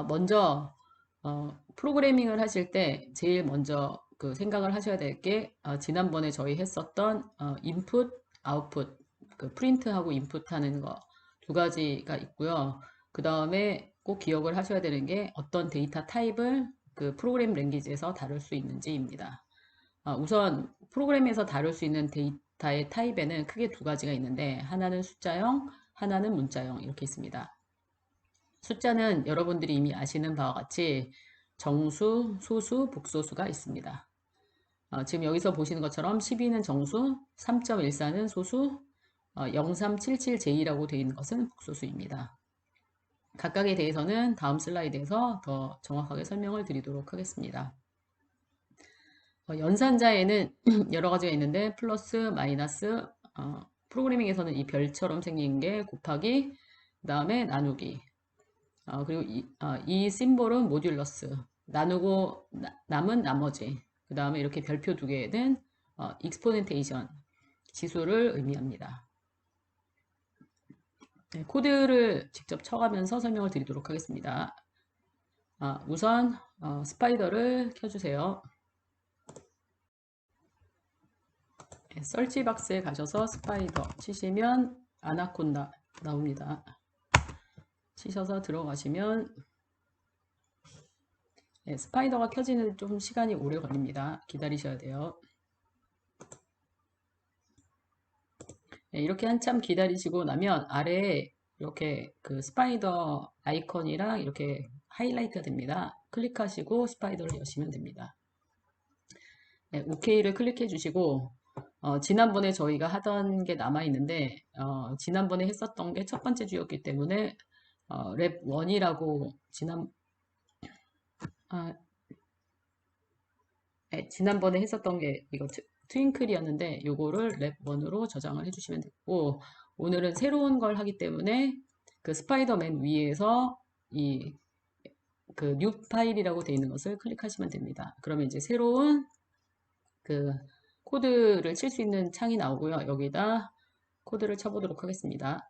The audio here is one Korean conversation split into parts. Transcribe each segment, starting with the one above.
먼저 프로그래밍을 하실 때 제일 먼저 그 생각을 하셔야 될 게 지난번에 저희 했었던 인풋, 아웃풋, 그 프린트하고 인풋하는 거 두 가지가 있고요. 그 다음에 꼭 기억을 하셔야 되는 게 어떤 데이터 타입을 그 프로그램 랭귀지에서 다룰 수 있는지입니다. 우선 프로그램에서 다룰 수 있는 데이터의 타입에는 크게 두 가지가 있는데 하나는 숫자형, 하나는 문자형 이렇게 있습니다. 숫자는 여러분들이 이미 아시는 바와 같이 정수, 소수, 복소수가 있습니다. 지금 여기서 보시는 것처럼 12는 정수, 3.14는 소수, 0377J라고 되어 있는 것은 복소수입니다. 각각에 대해서는 다음 슬라이드에서 더 정확하게 설명을 드리도록 하겠습니다. 연산자에는 여러 가지가 있는데 플러스, 마이너스, 프로그래밍에서는 이 별처럼 생긴 게 곱하기, 그 다음에 나누기, 그리고 이 심볼은 모듈러스, 나누고 남은 나머지, 그 다음에 이렇게 별표 두 개는 익스포넨테이션, 지수를 의미합니다. 네, 코드를 직접 쳐가면서 설명을 드리도록 하겠습니다. 우선 스파이더를 켜주세요. 네, 설치박스에 가셔서 스파이더 치시면 아나콘다 나옵니다. 치셔서 들어가시면 네, 스파이더가 켜지는 좀 시간이 오래 걸립니다. 기다리셔야 돼요. 네, 이렇게 한참 기다리시고 나면 아래에 이렇게 그 스파이더 아이콘이랑 이렇게 하이라이트가 됩니다. 클릭하시고 스파이더를 여시면 됩니다. 네, OK를 클릭해 주시고 지난번에 저희가 하던 게 남아 있는데 지난번에 했었던 게 첫 번째 주였기 때문에 랩 1이라고 지난번에 했었던 게 이거 트윙클이었는데 요거를 랩 1으로 저장을 해주시면 되고 오늘은 새로운 걸 하기 때문에 그 스파이더맨 위에서 이 그 뉴 파일이라고 되어 있는 것을 클릭하시면 됩니다. 그러면 이제 새로운 그 코드를 칠 수 있는 창이 나오고요. 여기다 코드를 쳐보도록 하겠습니다.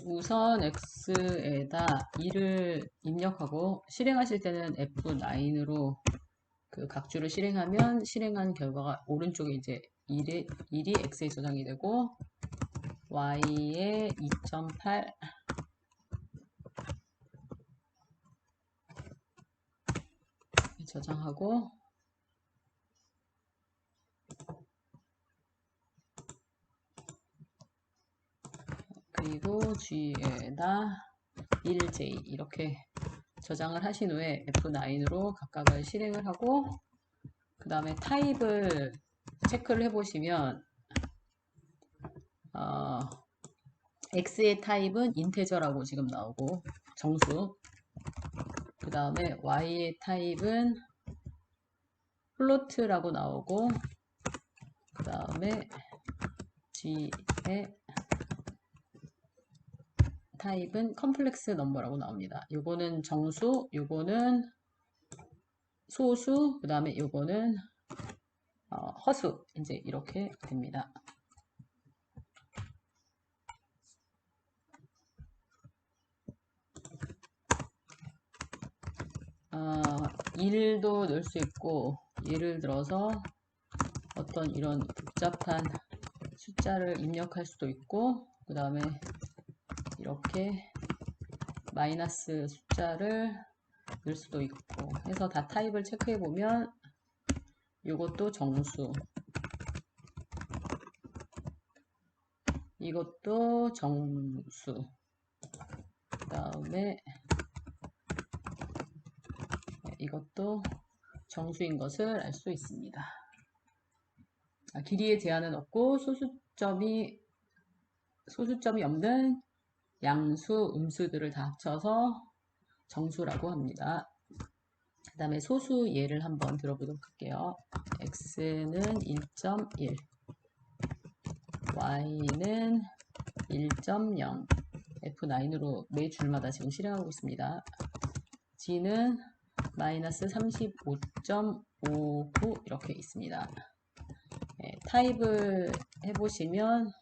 우선 X에다 2를 입력하고 실행하실 때는 F9으로 그 각주를 실행하면 실행한 결과가 오른쪽에 이제 1이 X에 저장이 되고 Y에 2.8 저장하고 그리고 G에다 1J 이렇게 저장을 하신 후에 F9으로 각각을 실행을 하고 그 다음에 타입을 체크를 해보시면 X의 타입은 인테저라고 지금 나오고 정수 그 다음에 Y의 타입은 플로트라고 나오고 그 다음에 G의 타입은 컴플렉스 넘버라고 나옵니다. 요거는 정수, 요거는 소수, 그 다음에 요거는 허수 이제 이렇게 됩니다. 일도 넣을 수 있고 예를 들어서 어떤 이런 복잡한 숫자를 입력할 수도 있고 그 다음에 이렇게 마이너스 숫자를 넣을 수도 있고 해서 다 타입을 체크해 보면 이것도 정수 이것도 정수 그 다음에 이것도 정수인 것을 알 수 있습니다. 길이의 제한은 없고 소수점이 없는 양수, 음수들을 다 합쳐서 정수라고 합니다. 그 다음에 소수 예를 한번 들어보도록 할게요. x는 1.1 y는 1.0 f F9으로 매 줄마다 지금 실행하고 있습니다. G는 마이너스 35.59 이렇게 있습니다. 네, 타입을 해보시면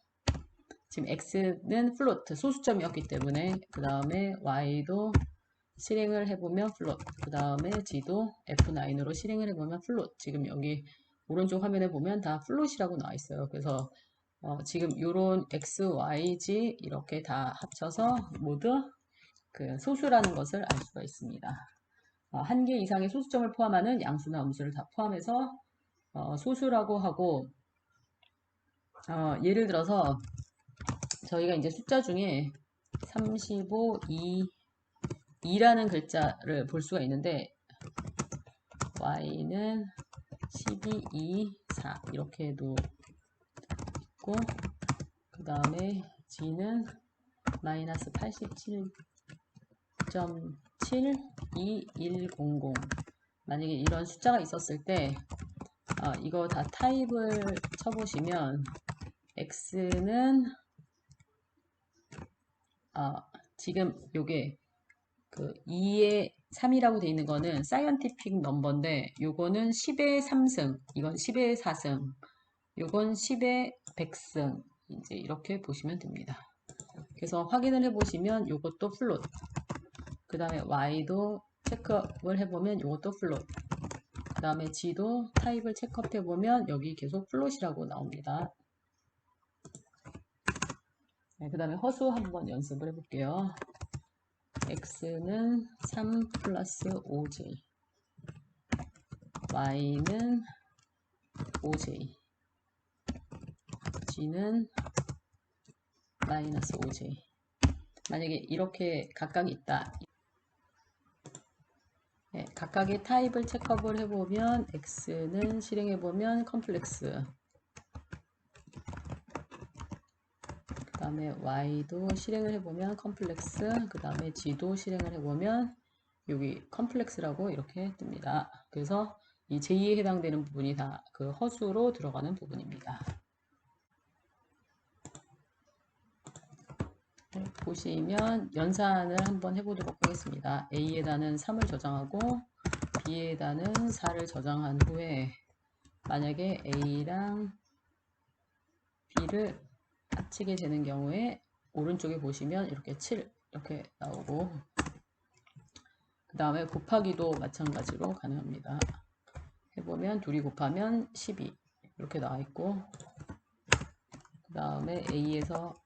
지금 X는 플로트, 소수점이었기 때문에 그 다음에 Y도 실행을 해보면 플롯, 그 다음에 G도 F9으로 실행을 해보면 플롯. 지금 여기 오른쪽 화면에 보면 다 플롯이라고 나와 있어요. 그래서 지금 요런 X, Y, G 이렇게 다 합쳐서 모두 그 소수라는 것을 알 수가 있습니다. 한 개 이상의 소수점을 포함하는 양수나 음수를 다 포함해서 소수라고 하고, 예를 들어서 저희가 이제 숫자 중에 35, 2라는 글자를 볼 수가 있는데 y는 12, 2, 4 이렇게도 있고, 그 다음에 g는 마이너스 87.7, 2, 1, 0, 0 만약에 이런 숫자가 있었을 때 이거 다 타입을 쳐보시면 x는 지금 요게 그 2에 3이라고 돼 있는 거는 사이언티픽 넘버인데 요거는 10의 3승, 이건 10의 4승, 요건 10의 100승 이제 이렇게 보시면 됩니다. 그래서 확인을 해보시면 요것도 플롯, 그 다음에 y도 체크업을 해보면 요것도 플롯, 그 다음에 g도 타입을 체크업 해보면 여기 계속 플롯이라고 나옵니다. 네, 그 다음에 허수 한번 연습을 해볼게요. x는 3 플러스 5j, y는 5j, g는 마이너스 5j. 만약에 이렇게 각각 있다. 네, 각각의 타입을 체크업을 해보면 x는 실행해보면 컴플렉스, 그 다음에 y도 실행을 해보면 컴플렉스, 그 다음에 g도 실행을 해보면 여기 컴플렉스라고 이렇게 뜹니다. 그래서 이 j.에 해당되는 부분이 다 그 허수로 들어가는 부분입니다. 네, 보시면 연산을 한번 해보도록 하겠습니다. A에다는 3을 저장하고 B에다는 4를 저장한 후에 만약에 A랑 B를 합치게 되는 경우에 오른쪽에 보시면 이렇게 7 이렇게 나오고, 그 다음에 곱하기도 마찬가지로 가능합니다. 해보면 둘이 곱하면 12 이렇게 나와 있고, 그 다음에 A에서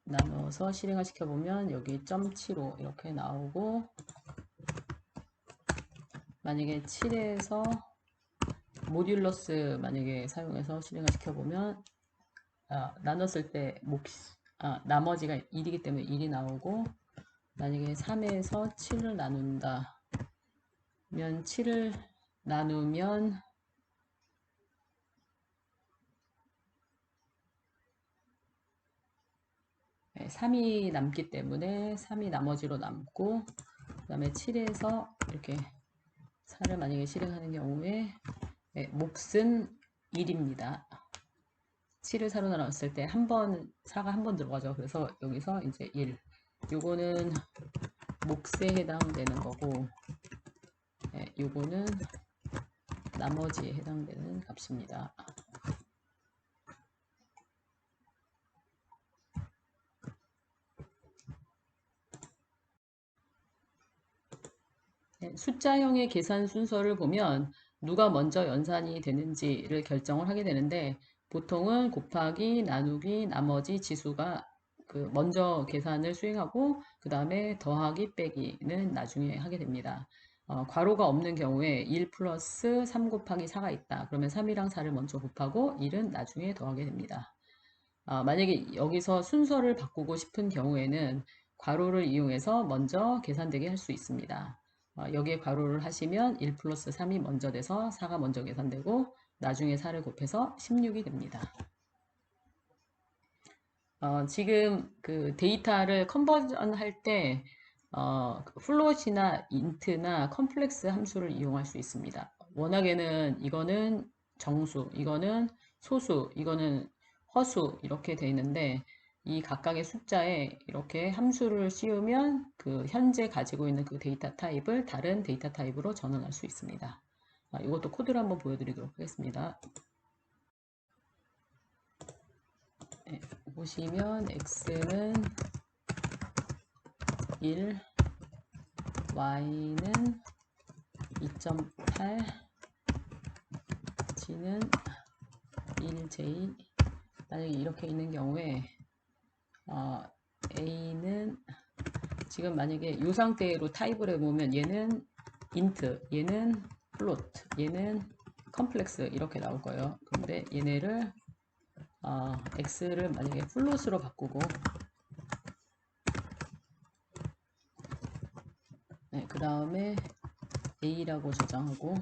나눠서 실행을 시켜보면 여기 0.75 이렇게 나오고, 만약에 7에서 모듈러스 만약에 사용해서 실행을 시켜보면 나눴을 때 나머지가 1이기 때문에 1이 나오고, 만약에 3에서 7을 나눈다 면 7을 나누면 3이 남기 때문에 3이 나머지로 남고, 그 다음에 7에서 이렇게 4를 만약에 실행하는 경우에 몫은 1입니다. 7을 4로 나눴을 때 4가 한 번 들어가죠. 그래서 여기서 이제 1. 요거는 몫에 해당되는 거고, 요거는 나머지에 해당되는 값입니다. 숫자형의 계산 순서를 보면 누가 먼저 연산이 되는지를 결정을 하게 되는데, 보통은 곱하기, 나누기, 나머지 지수가 먼저 계산을 수행하고 그 다음에 더하기, 빼기는 나중에 하게 됩니다. 괄호가 없는 경우에 1 플러스 3 곱하기 4가 있다. 그러면 3이랑 4를 먼저 곱하고 1은 나중에 더하게 됩니다. 만약에 여기서 순서를 바꾸고 싶은 경우에는 괄호를 이용해서 먼저 계산되게 할 수 있습니다. 여기에 괄호를 하시면 1 플러스 3이 먼저 돼서 4가 먼저 계산되고 나중에 4를 곱해서 16이 됩니다. 지금 그 데이터를 컨버전 할 때 플롯이나 인트나 컴플렉스 함수를 이용할 수 있습니다. 워낙에는 이거는 정수, 이거는 소수, 이거는 허수 이렇게 돼 있는데 이 각각의 숫자에 이렇게 함수를 씌우면 그 현재 가지고 있는 그 데이터 타입을 다른 데이터 타입으로 전환할 수 있습니다. 이것도 코드를 한번 보여드리도록 하겠습니다. 네, 보시면 x는 1, y는 2.8, g는 1j. 만약에 이렇게 있는 경우에 a는 지금 만약에 이 상태로 타입을 해보면 얘는 int, 얘는 float, 얘는 컴플렉스 이렇게 나올 거예요. 근데 얘네를 x를 만약에 float으로 바꾸고, 네, 그 다음에 a라고 저장하고,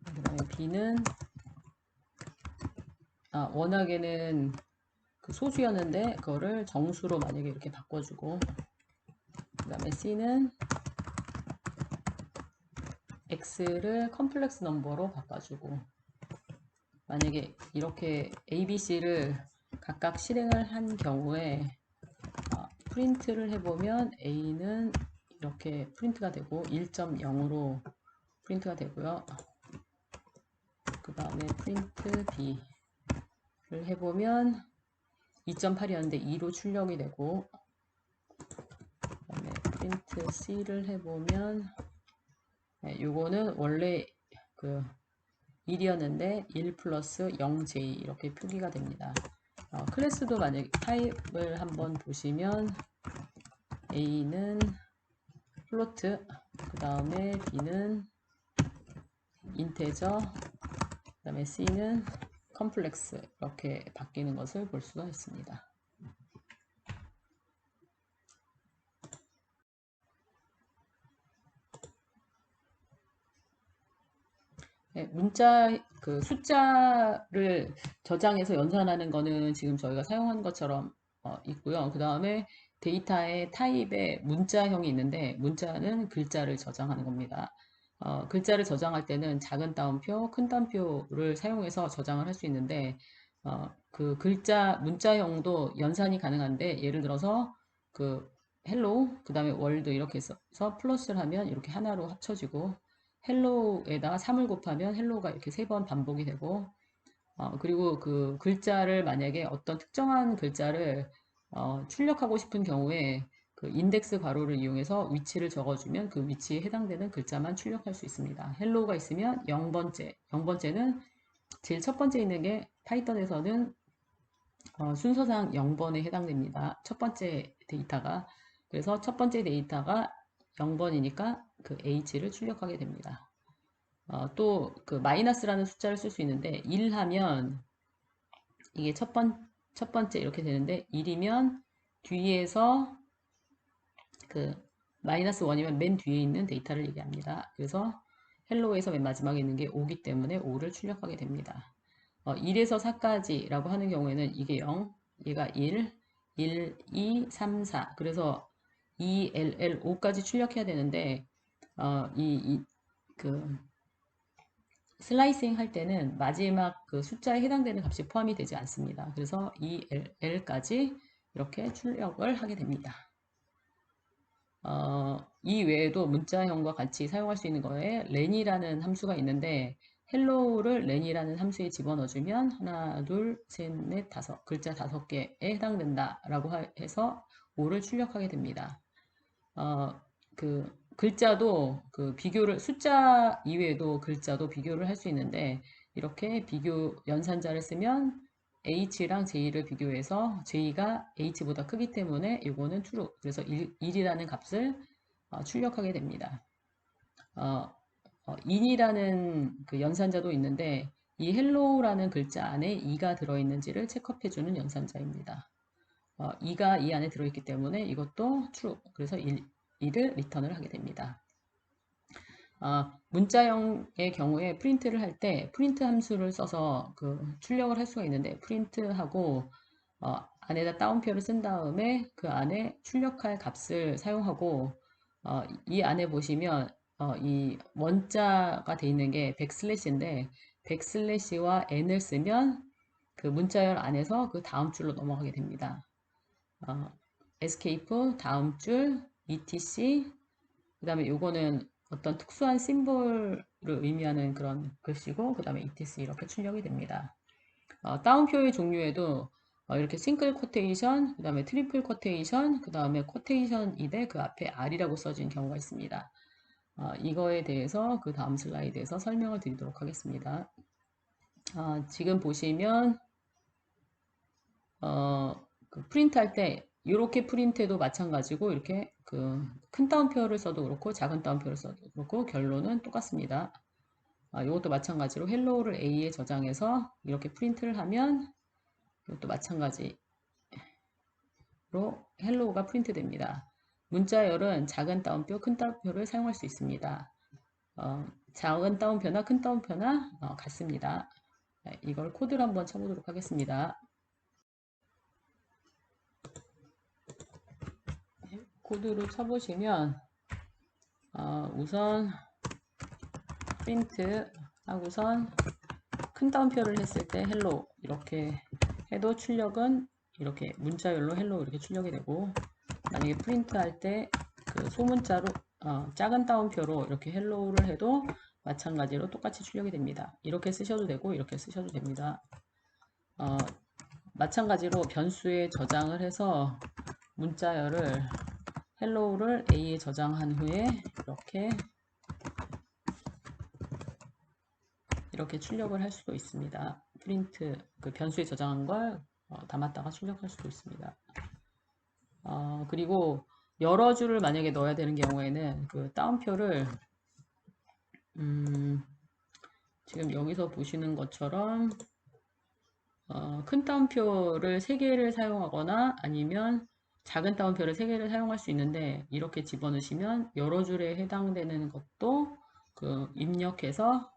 그 다음에 b는 워낙에는 그 소수였는데 그거를 정수로 만약에 이렇게 바꿔주고, 그 다음에 c는 x를 컴플렉스 넘버로 바꿔주고, 만약에 이렇게 a, b, c를 각각 실행을 한 경우에 프린트를 해보면 a는 이렇게 프린트가 되고 1.0으로 프린트가 되고요. 그 다음에 프린트 b를 해보면 2.8이었는데 2로 출력이 되고, 그 다음에 프린트 c를 해보면 요거는 원래 그 1이었는데 1 플러스 0j 이렇게 표기가 됩니다. 클래스도 만약 타입을 한번 보시면 a는 플로트, 그 다음에 b는 인테저, 그 다음에 c는 컴플렉스 이렇게 바뀌는 것을 볼 수가 있습니다. 네, 문자 그 숫자를 저장해서 연산하는 거는 지금 저희가 사용하는 것처럼 있고요. 그 다음에 데이터의 타입에 문자형이 있는데 문자는 글자를 저장하는 겁니다. 글자를 저장할 때는 작은 따옴표, 큰 따옴표를 사용해서 저장을 할 수 있는데 그 글자 문자형도 연산이 가능한데 예를 들어서 그 헬로우, 그 다음에 월드 이렇게 해서 플러스를 하면 이렇게 하나로 합쳐지고 헬로우에다가 3을 곱하면 헬로우가 이렇게 3번 반복이 되고 그리고 그 글자를 만약에 어떤 특정한 글자를 출력하고 싶은 경우에 그 인덱스 괄호를 이용해서 위치를 적어주면 그 위치에 해당되는 글자만 출력할 수 있습니다. 헬로우가 있으면 0번째, 0번째는 제일 첫 번째 있는 게 파이썬에서는 순서상 0번에 해당됩니다. 첫 번째 데이터가. 그래서 첫 번째 데이터가 0번이니까 그 h를 출력하게 됩니다. 또 그 마이너스라는 숫자를 쓸 수 있는데 1 하면 이게 첫 번째 이렇게 되는데 1이면 뒤에서 그 마이너스 1이면 맨 뒤에 있는 데이터를 얘기합니다. 그래서 헬로우에서 맨 마지막에 있는 게 5기 때문에 5를 출력하게 됩니다. 1에서 4까지라고 하는 경우에는 이게 0, 얘가 1, 1, 2, 3, 4. 그래서 2, L, L, 5까지 출력해야 되는데 그 슬라이싱 할 때는 마지막 그 숫자에 해당되는 값이 포함이 되지 않습니다. 그래서 이 L까지 이렇게 출력을 하게 됩니다. 이 외에도 문자형과 같이 사용할 수 있는 거에 len이라는 함수가 있는데 hello를 len이라는 함수에 집어넣어주면 하나, 둘, 셋, 넷, 다섯 글자 5개에 해당된다 라고 해서 5를 출력하게 됩니다. 그 글자도 그 비교를 숫자 이외에도 글자도 비교를 할 수 있는데 이렇게 비교 연산자를 쓰면 h랑 j를 비교해서 j가 h보다 크기 때문에 이거는 true. 그래서 1이라는 값을 출력하게 됩니다. in이라는 그 연산자도 있는데 이 hello라는 글자 안에 2가 들어있는지를 체크해주는 연산자입니다. 2가 이 안에 들어있기 때문에 이것도 true. 그래서 1을 리턴을 하게 됩니다. 문자형의 경우에 프린트를 할 때 프린트 함수를 써서 그 출력을 할 수가 있는데 프린트하고 안에다 따옴표를 쓴 다음에 그 안에 출력할 값을 사용하고 이 안에 보시면 이 원자가 돼 있는 게 백슬래시인데 백슬래시와 n을 쓰면 그 문자열 안에서 그 다음 줄로 넘어가게 됩니다. escape 다음 줄 etc 그 다음에 요거는 어떤 특수한 심볼을 의미하는 그런 글씨고 그 다음에 etc 이렇게 출력이 됩니다. 따옴표의 종류에도 이렇게 싱글 쿼테이션, 그 다음에 트리플 쿼테이션, 그 다음에 쿼테이션인데 그 앞에 R이라고 써진 경우가 있습니다. 이거에 대해서 그 다음 슬라이드에서 설명을 드리도록 하겠습니다. 지금 보시면 그 프린트 할 때 이렇게 프린트해도 마찬가지고 이렇게 그 큰 따옴표를 써도 그렇고 작은 따옴표를 써도 그렇고 결론은 똑같습니다. 이것도 마찬가지로 헬로우를 A에 저장해서 이렇게 프린트를 하면 이것도 마찬가지로 헬로우가 프린트 됩니다. 문자열은 작은 따옴표, 큰 따옴표를 사용할 수 있습니다. 작은 따옴표나 큰 따옴표나 같습니다. 이걸 코드를 한번 쳐보도록 하겠습니다. 코드로 쳐보시면 우선 프린트 하고선 큰 따옴표를 했을 때 헬로 이렇게 해도 출력은 이렇게 문자열로 헬로 이렇게 출력이 되고 만약에 프린트 할 때 그 소문자로 작은 따옴표로 이렇게 헬로우를 해도 마찬가지로 똑같이 출력이 됩니다. 이렇게 쓰셔도 되고 이렇게 쓰셔도 됩니다. 마찬가지로 변수에 저장을 해서 문자열을 헬로우를 A에 저장한 후에 이렇게 출력을 할 수도 있습니다. 프린트 그 변수에 저장한 걸 담았다가 출력할 수도 있습니다. 그리고 여러 줄을 만약에 넣어야 되는 경우에는 그 따옴표를 지금 여기서 보시는 것처럼 큰 따옴표를 3개를 사용하거나 아니면 작은 따옴표를 3개를 사용할 수 있는데 이렇게 집어넣으시면 여러 줄에 해당되는 것도 그 입력해서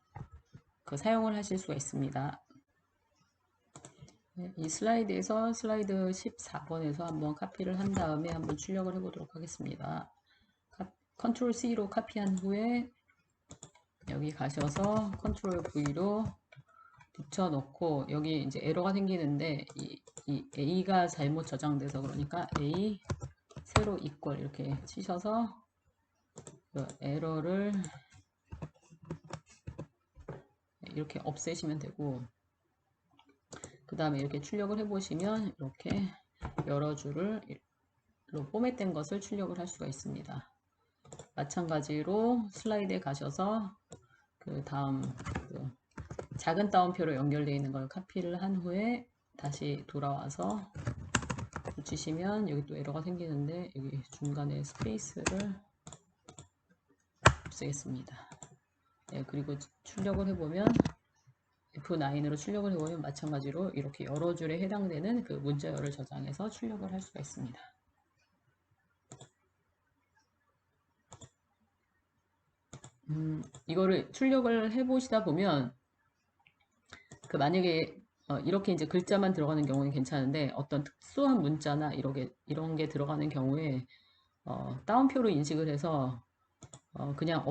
그 사용을 하실 수가 있습니다. 이 슬라이드에서 슬라이드 14번에서 한번 카피를 한 다음에 한번 출력을 해보도록 하겠습니다. 컨트롤 C로 카피한 후에 여기 가셔서 컨트롤 V로 붙여놓고 여기 이제 에러가 생기는데 이 A가 잘못 저장돼서 그러니까 A 세로 이퀄 이렇게 치셔서 그 에러를 이렇게 없애시면 되고 그 다음에 이렇게 출력을 해보시면 이렇게 여러 줄을 포맷된 것을 출력을 할 수가 있습니다. 마찬가지로 슬라이드에 가셔서 그 다음 그 작은 따옴표로 연결되어 있는 걸 카피를 한 후에 다시 돌아와서 붙이시면 여기 또 에러가 생기는데 여기 중간에 스페이스를 없애겠습니다. 네, 그리고 출력을 해보면 F9으로 출력을 해보면 마찬가지로 이렇게 여러 줄에 해당되는 그 문자열을 저장해서 출력을 할 수가 있습니다. 이거를 출력을 해보시다 보면 그 만약에 이렇게 이제 글자만 들어가는 경우는 괜찮은데 어떤 특수한 문자나 이런 게 들어가는 경우에 따옴표로 인식을 해서 그냥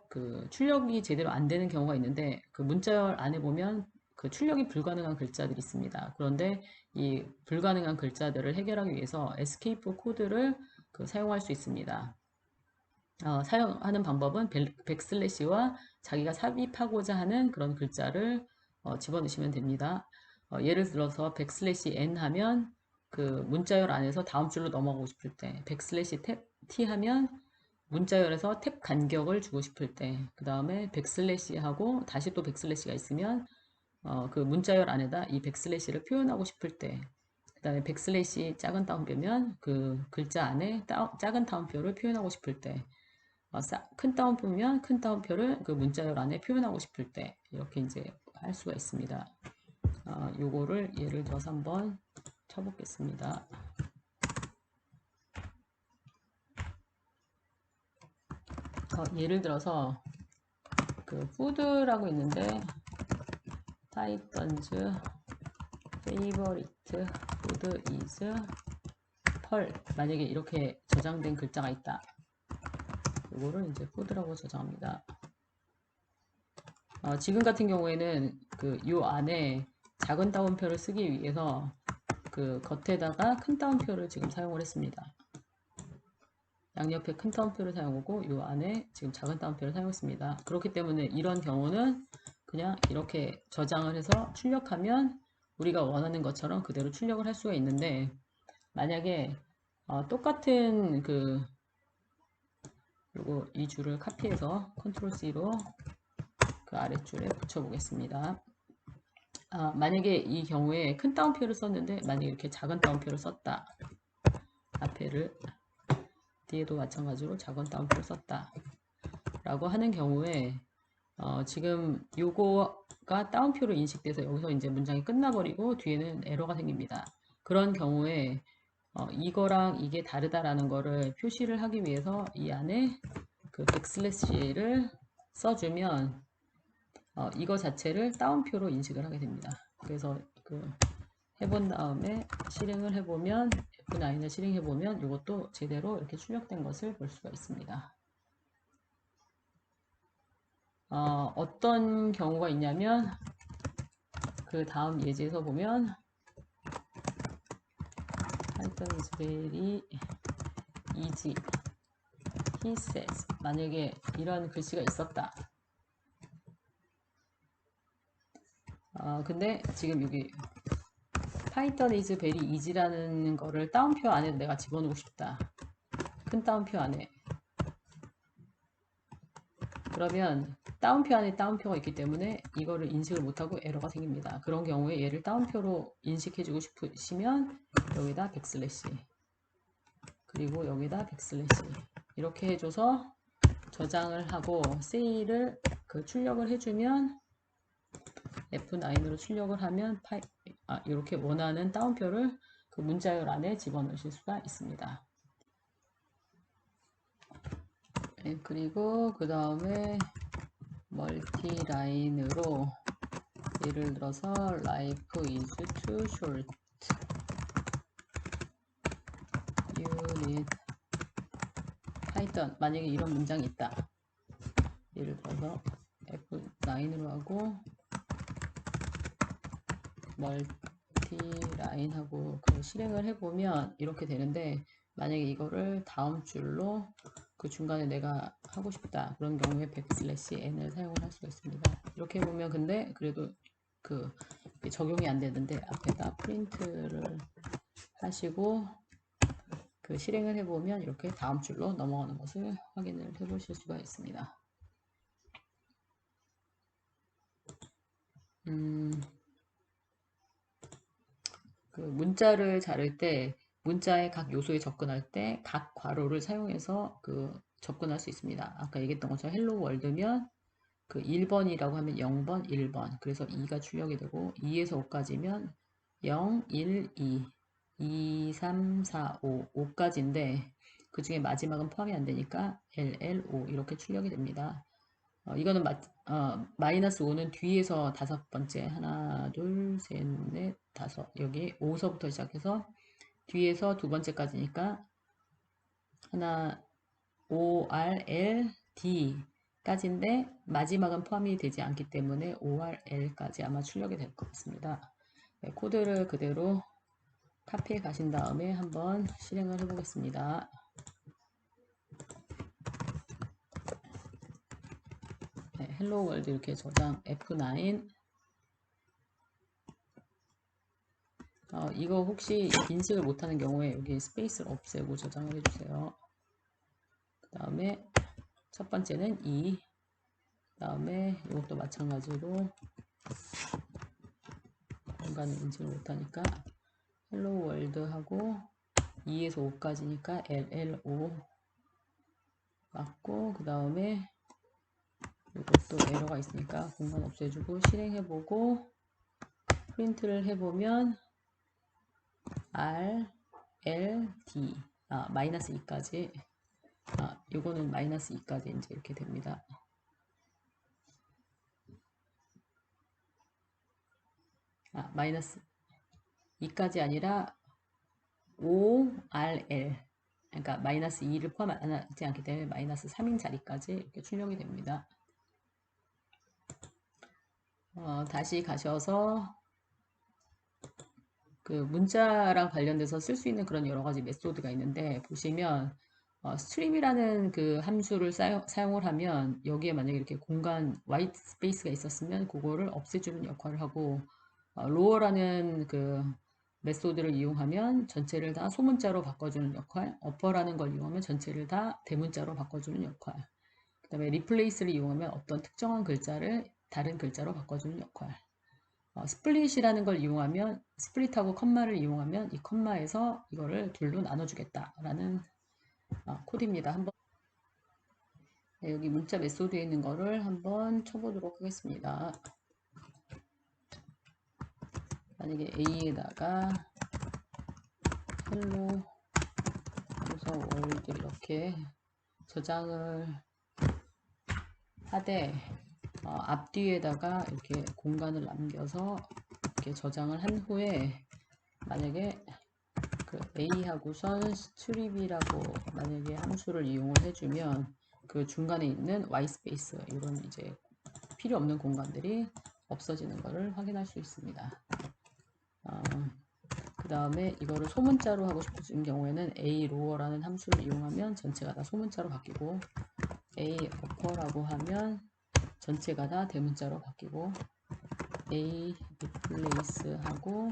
그 출력이 제대로 안 되는 경우가 있는데 그 문자열 안에 보면 그 출력이 불가능한 글자들이 있습니다. 그런데 이 불가능한 글자들을 해결하기 위해서 에스케이프 코드를 사용할 수 있습니다. 사용하는 방법은 백슬래시와 자기가 삽입하고자 하는 그런 글자를 집어넣으시면 됩니다. 예를 들어서 백슬래시 n 하면 그 문자열 안에서 다음 줄로 넘어가고 싶을 때 백슬래시 탭 t 하면 문자열에서 탭 간격을 주고 싶을 때 그 다음에 백슬래시 하고 다시 또 백슬래시가 있으면 그 문자열 안에다 이 백슬래시를 표현하고 싶을 때 그 다음에 백슬래시 작은 따옴표면 그 글자 안에 작은 따옴표를 표현하고 싶을 때 큰 따옴표면 큰 따옴표를 그 문자열 안에 표현하고 싶을 때 이렇게 이제 할 수가 있습니다. 요거를 예를 들어서 한번 쳐보겠습니다. 예를 들어서 그 food라고 있는데 Titans favorite food is pearl 만약에 이렇게 저장된 글자가 있다. 이거를 이제 food라고 저장합니다. 지금 같은 경우에는 요 안에 작은 따옴표를 쓰기 위해서 그 겉에다가 큰 따옴표를 지금 사용을 했습니다. 양옆에 큰 따옴표를 사용하고 이 안에 지금 작은 따옴표를 사용했습니다. 그렇기 때문에 이런 경우는 그냥 이렇게 저장을 해서 출력하면 우리가 원하는 것처럼 그대로 출력을 할 수가 있는데, 만약에 똑같은 그리고 이 줄을 카피해서 컨트롤 C로 그 아랫줄에 붙여 보겠습니다. 만약에 이 경우에 큰 따옴표를 썼는데 만약에 이렇게 작은 따옴표를 썼다, 앞에를 뒤에도 마찬가지로 작은 따옴표를 썼다 라고 하는 경우에 지금 요거가 따옴표로 인식돼서 여기서 이제 문장이 끝나버리고 뒤에는 에러가 생깁니다. 그런 경우에 이거랑 이게 다르다라는 거를 표시를 하기 위해서 이 안에 그 백슬래시를 써주면 이거 자체를 따옴표로 인식을 하게 됩니다. 그래서 해본 다음에 실행을 해보면, F9을 실행해보면 이것도 제대로 이렇게 출력된 것을 볼 수가 있습니다. 어떤 경우가 있냐면, 그 다음 예제에서 보면 Python is very easy, he says. 만약에 이런 글씨가 있었다. 근데 지금 여기 Python is very easy라는 거를 따옴표 안에 내가 집어넣고 싶다. 큰 따옴표 안에. 그러면 따옴표 안에 따옴표가 있기 때문에 이거를 인식을 못하고 에러가 생깁니다. 그런 경우에 얘를 따옴표로 인식해주고 싶으시면 여기다 백슬래시, 그리고 여기다 백슬래시 이렇게 해줘서 저장을 하고 세일을 출력을 해주면 F9으로 출력을 하면 이렇게 원하는 따옴표를 그 문자열 안에 집어넣으실 수가 있습니다. 네, 그리고 그 다음에 멀티라인으로 예를 들어서 life is too short, you need Python. 만약에 이런 문장이 있다. 예를 들어서 F9으로 하고 멀티라인 하고 실행을 해보면 이렇게 되는데, 만약에 이거를 다음 줄로 그 중간에 내가 하고 싶다 그런 경우에 백슬래시 n을 사용을 할 수가 있습니다. 이렇게 해보면 근데 그래도 적용이 안 되는데, 앞에다 프린트를 하시고 실행을 해보면 이렇게 다음 줄로 넘어가는 것을 확인을 해보실 수가 있습니다. 문자를 자를 때 문자의 각 요소에 접근할 때 각 괄호를 사용해서 접근할 수 있습니다. 아까 얘기했던 것처럼 헬로 월드면 1번이라고 하면 0번, 1번. 그래서 2가 출력이 되고 2에서 5까지면 0, 1, 2, 2, 3, 4, 5, 5까지인데 그 중에 마지막은 포함이 안 되니까 LL, O 이렇게 출력이 됩니다. 이거는 마이너스 5는 뒤에서 다섯 번째, 하나, 둘, 셋, 넷, 다섯. 여기 5서부터 시작해서 뒤에서 두 번째까지니까 하나, ORL, D까지인데 마지막은 포함이 되지 않기 때문에 ORL까지 아마 출력이 될 것 같습니다. 네, 코드를 그대로 카피해 가신 다음에 한번 실행을 해 보겠습니다. 네, 헬로 월드 이렇게 저장 F9. 이거 혹시 인식을 못하는 경우에 여기 스페이스를 없애고 저장을 해주세요. 그 다음에 첫 번째는 2, 그 다음에 이것도 마찬가지로 공간을 인식을 못하니까 헬로 월드 하고 2에서 5까지니까 LLO 맞고, 그 다음에 이것도 에러가 있으니까 공간 없애주고 실행해보고 프린트를 해보면 R, L, D 마이너스 2까지 요거는 마이너스 2까지 이제 이렇게 됩니다. 마이너스 2까지 아니라 ORL, 그러니까 마이너스 2를 포함하지 않기 때문에 마이너스 3인 자리까지 이렇게 출력이 됩니다. 다시 가셔서 그 문자랑 관련돼서 쓸 수 있는 그런 여러 가지 메소드가 있는데 보시면 스트림이라는 그 함수를 사용을 하면 여기에 만약에 이렇게 공간 화이트 스페이스가 있었으면 그거를 없애주는 역할을 하고 로어라는 그 메소드를 이용하면 전체를 다 소문자로 바꿔주는 역할, 어퍼라는 걸 이용하면 전체를 다 대문자로 바꿔주는 역할, 그 다음에 리플레이스를 이용하면 어떤 특정한 글자를 다른 글자로 바꿔주는 역할, 스플릿이라는 걸 이용하면 스플릿하고 컴마를 이용하면 이 컴마에서 이거를 둘로 나눠주겠다라는 코드입니다. 한번 네, 여기 문자 메소드에 있는 거를 한번 쳐보도록 하겠습니다. 만약에 A에다가 헬로 그래서 월드 이렇게 저장을 하되 앞뒤에다가 이렇게 공간을 남겨서 이렇게 저장을 한 후에 만약에 그 A하고선 스트립이라고 만약에 함수를 이용을 해주면 그 중간에 있는 whitespace 이런 이제 필요 없는 공간들이 없어지는 것을 확인할 수 있습니다. 그 다음에 이거를 소문자로 하고 싶은 경우에는 a lower라는 함수를 이용하면 전체가 다 소문자로 바뀌고 a upper라고 하면 전체가 다 대문자로 바뀌고 a replace 하고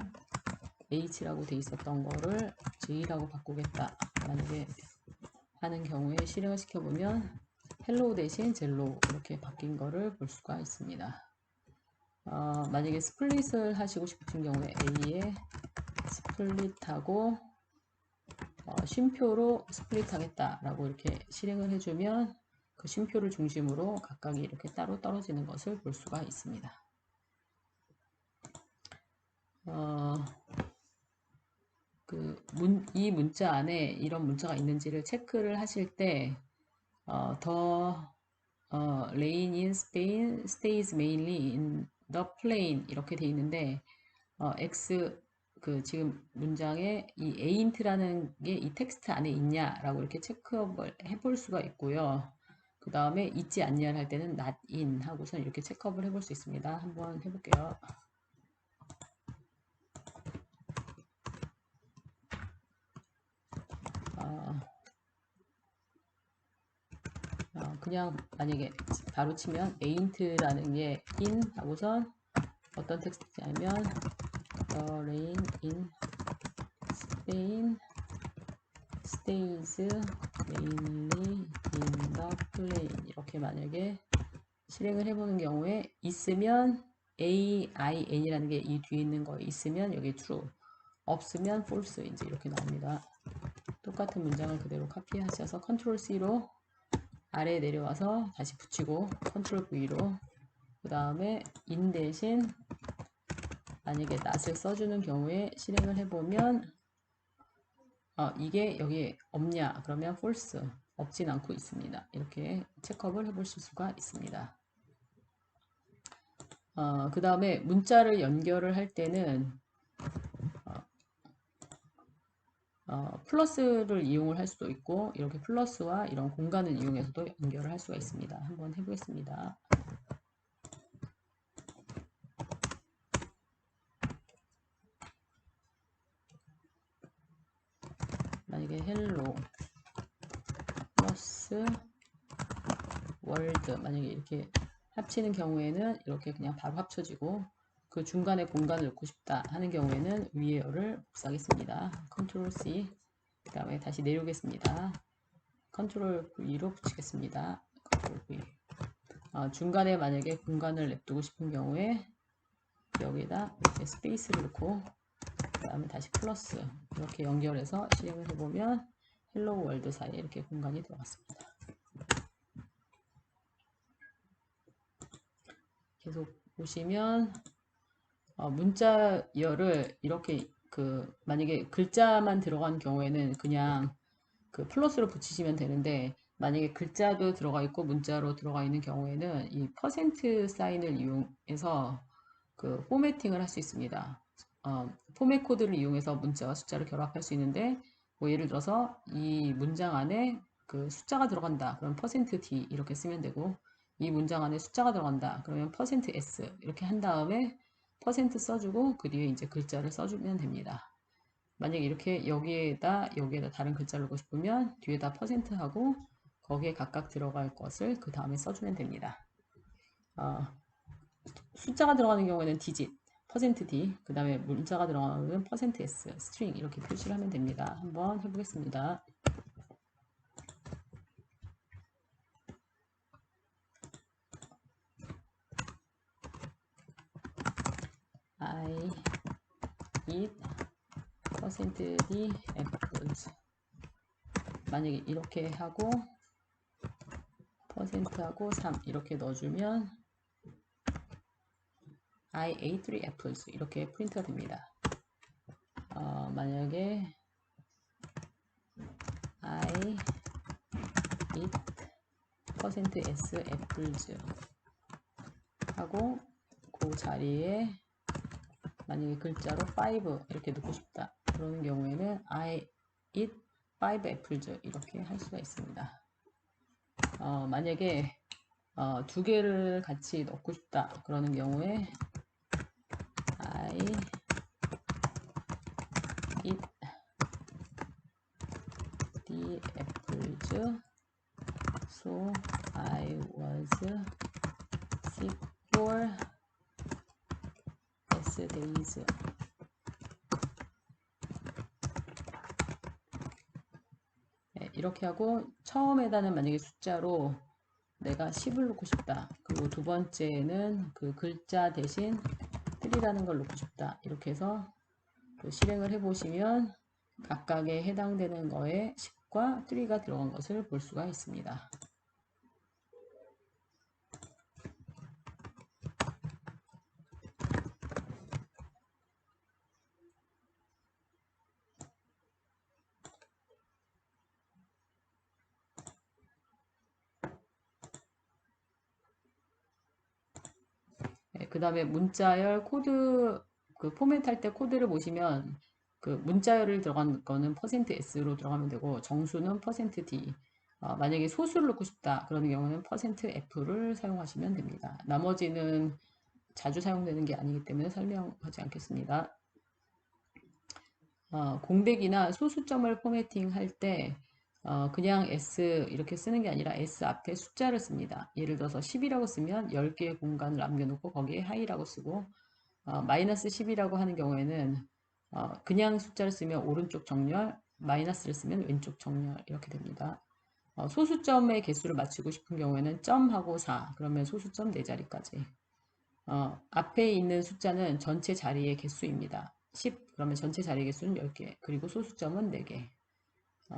h라고 돼 있었던 거를 j라고 바꾸겠다 만약에 하는 경우에 실행을 시켜보면 헬로우 대신 젤로 이렇게 바뀐 거를 볼 수가 있습니다. 만약에 스플릿을 하시고 싶으신 경우에 A에 스플릿하고 쉼표로 스플릿 하겠다라고 이렇게 실행을 해주면 그 쉼표를 중심으로 각각이 이렇게 따로 떨어지는 것을 볼 수가 있습니다. 이 문자 안에 이런 문자가 있는지를 체크를 하실 때 rain in Spain stays mainly in the plain 이렇게 돼 있는데 X 그 지금 문장에 이 ain't라는 게 이 텍스트 안에 있냐라고 이렇게 체크업을 해볼 수가 있고요. 그 다음에 있지 않냐를 할 때는 not in 하고선 이렇게 체크업을 해볼 수 있습니다. 한번 해볼게요. 그냥 만약에 바로 치면 ain't라는 게 in 하고선 어떤 텍스트냐면 the rain in Spain stays mainly in the plain 이렇게 만약에 실행을 해보는 경우에 있으면 AIN이라는 게 이 뒤에 있는 거에 있으면 여기 true 없으면 false 이제 이렇게 나옵니다. 똑같은 문장을 그대로 카피하셔서 컨트롤 C로 아래에 내려와서 다시 붙이고 컨트롤 V로 그 다음에 in 대신 만약에 not을 써주는 경우에 실행을 해보면 이게 여기에 없냐 그러면 false 없진 않고 있습니다. 이렇게 체크업을 해보실 수가 있습니다. 그 다음에 문자를 연결을 할 때는 플러스를 이용을 할 수도 있고 이렇게 플러스와 이런 공간을 이용해서도 연결을 할 수가 있습니다. 한번 해보겠습니다. 만약에 헬로 플러스 월드 만약에 이렇게 합치는 경우에는 이렇게 그냥 바로 합쳐지고 그 중간에 공간을 넣고 싶다 하는 경우에는 위에를 복사하겠습니다. 컨트롤 C 그 다음에 다시 내려오겠습니다. 컨트롤 V로 붙이겠습니다. 컨트롤 V 중간에 만약에 공간을 냅두고 싶은 경우에 여기다 이렇게 스페이스를 넣고 그 다음에 다시 플러스 이렇게 연결해서 실행을 해보면 헬로 월드 사이에 이렇게 공간이 들어갔습니다. 계속 보시면 문자열을 이렇게 만약에 글자만 들어간 경우에는 그냥 그 플러스로 붙이시면 되는데 만약에 글자도 들어가 있고 문자로 들어가 있는 경우에는 이 퍼센트 사인을 이용해서 그 포매팅을 할 수 있습니다. 포맷 코드를 이용해서 문자와 숫자를 결합할 수 있는데 뭐 예를 들어서 이 문장 안에 그 숫자가 들어간다 그럼 퍼센트 %d 이렇게 쓰면 되고 이 문장 안에 숫자가 들어간다 그러면 퍼센트 %s 이렇게 한 다음에 퍼센트 써주고 그 뒤에 이제 글자를 써주면 됩니다. 만약에 이렇게 여기에다 다른 글자를 넣고 싶으면 뒤에다 퍼센트 하고 거기에 각각 들어갈 것을 그 다음에 써주면 됩니다. 숫자가 들어가는 경우에는 디짓, 퍼센트 D, 그 다음에 문자가 들어가는 퍼센트 S, 스트링 이렇게 표시를 하면 됩니다. 한번 해보겠습니다. I eat 퍼센트 D apples. 만약에 이렇게 하고 퍼센트하고 3 이렇게 넣어주면 I ate 3 apples 이렇게 프린트가 됩니다. 만약에 I eat 퍼센트 S apples 하고 그 자리에 만약에 글자로 5 이렇게 넣고 싶다 그러는 경우에는 I eat 5 apples 이렇게 할 수가 있습니다. 만약에 두 개를 같이 넣고 싶다 그러는 경우에 I eat the apples so I was sick for days. 네, 이렇게 하고 처음에다는 만약에 숫자로 내가 10을 넣고 싶다. 그리고 두 번째는 그 글자 대신 3라는 걸 넣고 싶다. 이렇게 해서 그 실행을 해보시면 각각에 해당되는 거에 10과 3가 들어간 것을 볼 수가 있습니다. 그 다음에 문자열 코드 그 포맷할 때 코드를 보시면 그 문자열을 들어간 거는 퍼센트 %S로 들어가면 되고 정수는 퍼센트 %D. 만약에 소수를 넣고 싶다 그러는 경우는 퍼센트 %F를 사용하시면 됩니다. 나머지는 자주 사용되는 게 아니기 때문에 설명하지 않겠습니다. 공백이나 소수점을 포매팅 할 때 그냥 S 이렇게 쓰는 게 아니라 S 앞에 숫자를 씁니다. 예를 들어서 10이라고 쓰면 10개의 공간을 남겨놓고 거기에 하이라고 쓰고 마이너스 10이라고 하는 경우에는 그냥 숫자를 쓰면 오른쪽 정렬, 마이너스를 쓰면 왼쪽 정렬 이렇게 됩니다. 소수점의 개수를 맞추고 싶은 경우에는 점하고 4 그러면 소수점 4자리까지 앞에 있는 숫자는 전체 자리의 개수입니다. 10 그러면 전체 자리 개수는 10개 그리고 소수점은 4개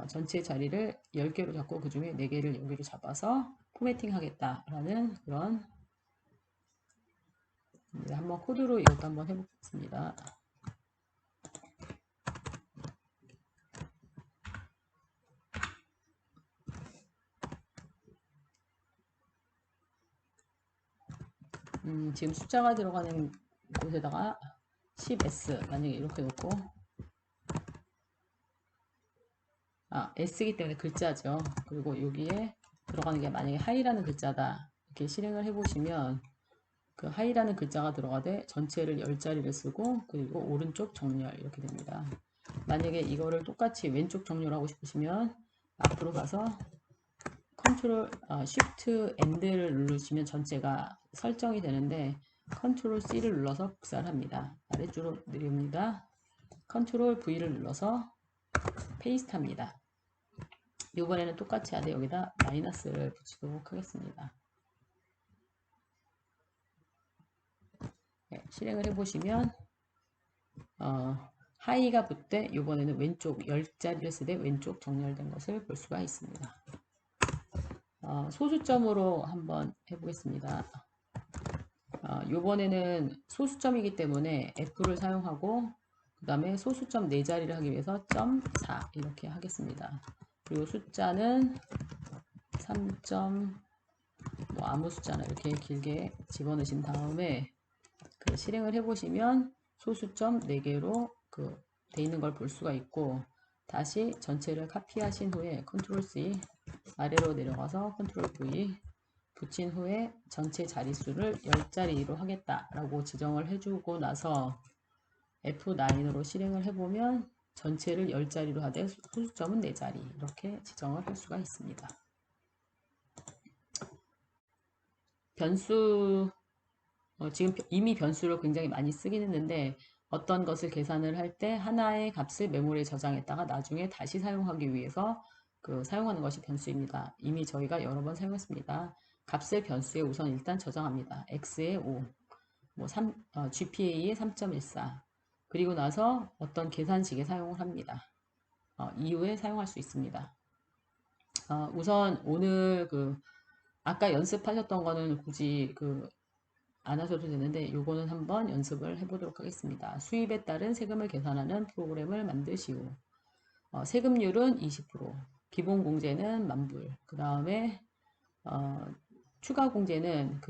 전체 자리를 10개로 잡고 그 중에 4개를 여기로 잡아서 포매팅 하겠다라는 그런 한번 코드로 이것도 한번 해보겠습니다. 지금 숫자가 들어가는 곳에다가 10S 만약에 이렇게 놓고 S이기 때문에 글자죠. 그리고 여기에 들어가는 게 만약에 하이라는 글자다 이렇게 실행을 해보시면 그 하이라는 글자가 들어가되 전체를 10자리를 쓰고 그리고 오른쪽 정렬 이렇게 됩니다. 만약에 이거를 똑같이 왼쪽 정렬하고 싶으시면 앞으로 가서 컨트롤 쉬프트 엔드를 누르시면 전체가 설정이 되는데 컨트롤 C를 눌러서 복사합니다. 아래쪽으로 내립니다. 컨트롤 V를 눌러서 페이스트 합니다. 이번에는 똑같이 하되 여기다 마이너스를 붙이도록 하겠습니다. 네, 실행을 해보시면 하이가 붙되 이번에는 왼쪽 10자리를 쓰되 왼쪽 정렬된 것을 볼 수가 있습니다. 소수점으로 한번 해보겠습니다. 이번에는 소수점이기 때문에 F를 사용하고 그 다음에 소수점 4자리를 하기 위해서 점 4 이렇게 하겠습니다. 그리고 숫자는 3. 뭐 아무 숫자나 이렇게 길게 집어넣으신 다음에 그 실행을 해보시면 소수점 4개로 돼 있는 걸 볼 수가 있고 다시 전체를 카피하신 후에 컨트롤 C 아래로 내려가서 컨트롤 V 붙인 후에 전체 자릿수를 10자리로 하겠다라고 지정을 해주고 나서 F9으로 실행을 해보면 전체를 10자리로 하되 소수점은 4자리 이렇게 지정을 할 수가 있습니다. 변수 지금 이미 변수를 굉장히 많이 쓰긴 했는데 어떤 것을 계산을 할 때 하나의 값을 메모리에 저장했다가 나중에 다시 사용하기 위해서 사용하는 것이 변수입니다. 이미 저희가 여러 번 사용했습니다. 값을 변수에 우선 일단 저장합니다. x에 5, GPA에 3.14 그리고 나서 어떤 계산식에 사용을 합니다. 이후에 사용할 수 있습니다. 우선 오늘 아까 연습하셨던 거는 굳이 안 하셔도 되는데 요거는 한번 연습을 해보도록 하겠습니다. 수입에 따른 세금을 계산하는 프로그램을 만드시오. 세금률은 20%, 기본 공제는 10,000불, 그 다음에 추가 공제는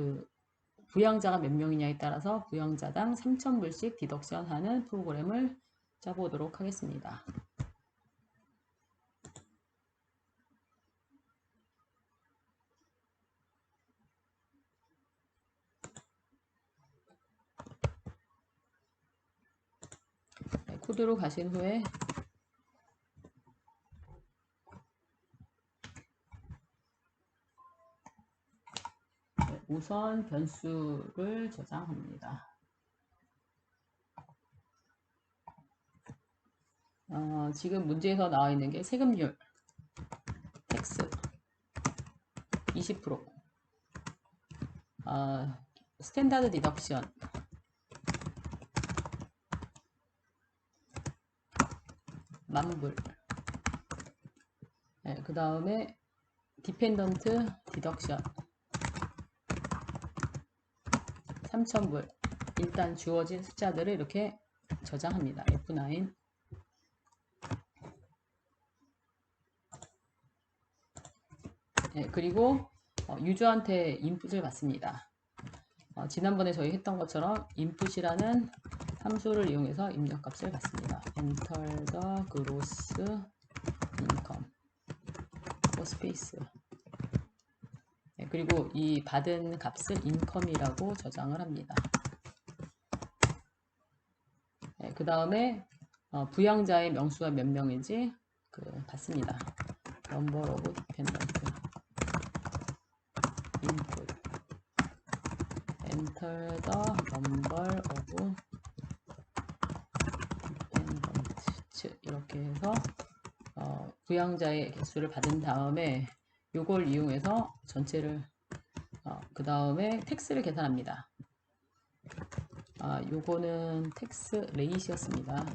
부양자가 몇 명이냐에 따라서 부양자당 3,000불씩 디덕션 하는 프로그램을 짜보도록 하겠습니다. 네, 코드로 가신 후에 우선 변수를 저장합니다. 지금 문제에서 나와 있는 게 세금률, 텍스 20%, 스탠다드 디덕션 10,000불, 네, 그 다음에 디펜던트 디덕션 3,000불. 일단 주어진 숫자들을 이렇게 저장합니다. F9. 네, 그리고 유저한테 인풋을 받습니다. 지난번에 저희 했던 것처럼 input이라는 함수를 이용해서 입력값을 받습니다. enter the gross income 스페이스. 네, 그리고 이 받은 값을 income이라고 저장을 합니다. 네, 그 다음에 부양자의 명수가 몇 명인지 받습니다. number of dependent input enter the number of dependents 이렇게 해서 부양자의 개수를 받은 다음에 요걸 이용해서 전체를 그 다음에 텍스를 계산합니다. 요거는 텍스 레이시였습니다.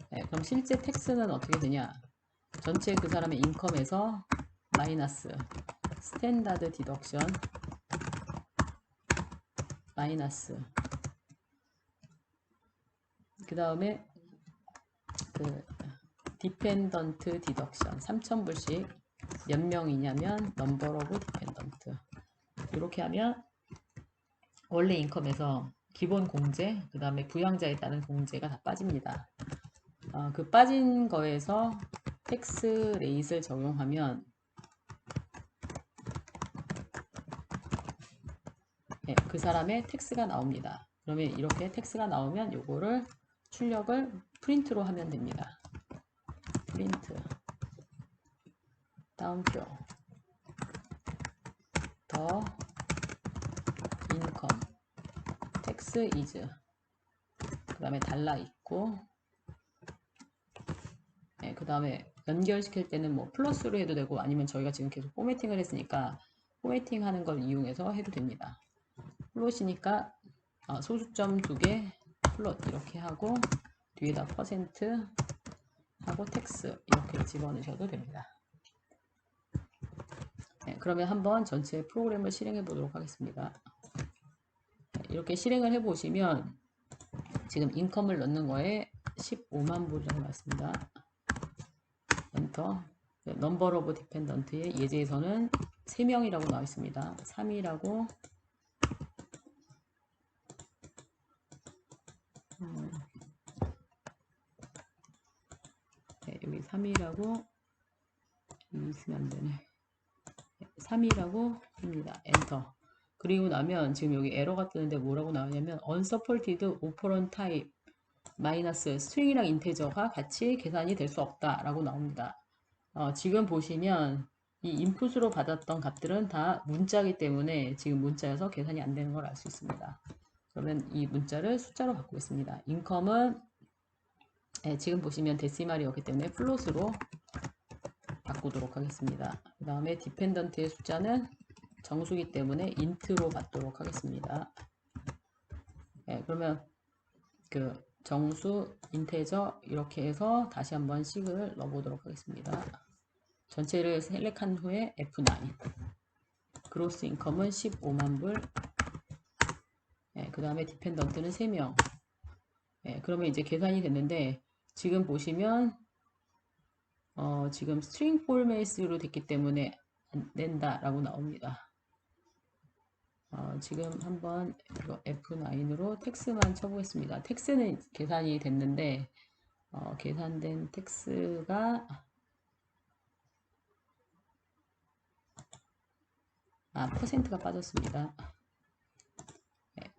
네, 그럼 실제 텍스는 어떻게 되냐? 전체 그 사람의 인컴에서 마이너스 스탠다드 디덕션 마이너스 그 다음에 디펜던트 디덕션 3,000불씩 몇 명이냐면 넘버 오브 디펜던트 이렇게 하면 원래 인컴에서 기본 공제 그 다음에 부양자에 따른 공제가 다 빠집니다. 그 빠진 거에서 텍스 레이트를 적용하면 네, 그 사람의 텍스가 나옵니다. 그러면 이렇게 텍스가 나오면 요거를 출력을 프린트로 하면 됩니다. 프린트 다운표 더 인컴 텍스 이즈 그 다음에 달러 있고 네, 그 다음에 연결시킬 때는 뭐 플러스로 해도 되고 아니면 저희가 지금 계속 포매팅을 했으니까 포매팅 하는 걸 이용해서 해도 됩니다. 플롯이니까 소수점 2개 플롯 이렇게 하고 뒤에다 퍼센트 하고 텍스 이렇게 집어넣으셔도 됩니다. 네, 그러면 한번 전체 프로그램을 실행해 보도록 하겠습니다. 네, 이렇게 실행을 해 보시면 지금 인컴을 넣는 거에 15만 불이라고 나왔습니다. 엔터. 넘버 오브 디펜던트의 예제에서는 3명이라고 나와 있습니다. 3이라고 네, 여기 3이라고 여기 있으면 안 되네. 3이라고 합니다. 엔터. 그리고 나면 지금 여기 에러가 뜨는데 뭐라고 나오냐면 unsupported operand type 마이너스 스트링이랑 인테저가 같이 계산이 될 수 없다 라고 나옵니다. 지금 보시면 이 인풋으로 받았던 값들은 다 문자이기 때문에 지금 문자여서 계산이 안 되는 걸 알 수 있습니다. 그러면 이 문자를 숫자로 바꾸겠습니다. 인컴은 지금 보시면 데시말이었기 때문에 플롯으로 바꾸도록 하겠습니다. 그 다음에 디펜던트의 숫자는 정수기 때문에 인트로 받도록 하겠습니다. 그러면 그 정수, 인테저 이렇게 해서 다시 한번 식을 넣어보도록 하겠습니다. 전체를 셀렉한 후에 F9. 그로스 인컴은 15만 불. 그 다음에 디펜던트는 3명. 그러면 이제 계산이 됐는데 지금 보시면 지금 스트링 포맷으로 됐기 때문에 안 된다라고 나옵니다. 지금 한번 이거 F9으로 텍스만 쳐보겠습니다. 텍스는 계산이 됐는데 계산된 텍스가 퍼센트가 빠졌습니다.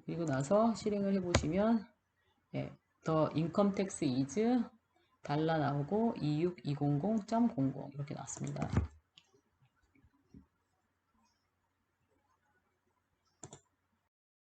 그리고 나서 실행을 해보시면 더 인컴 텍스 이즈 달러 나오고 26200.00 이렇게 나왔습니다.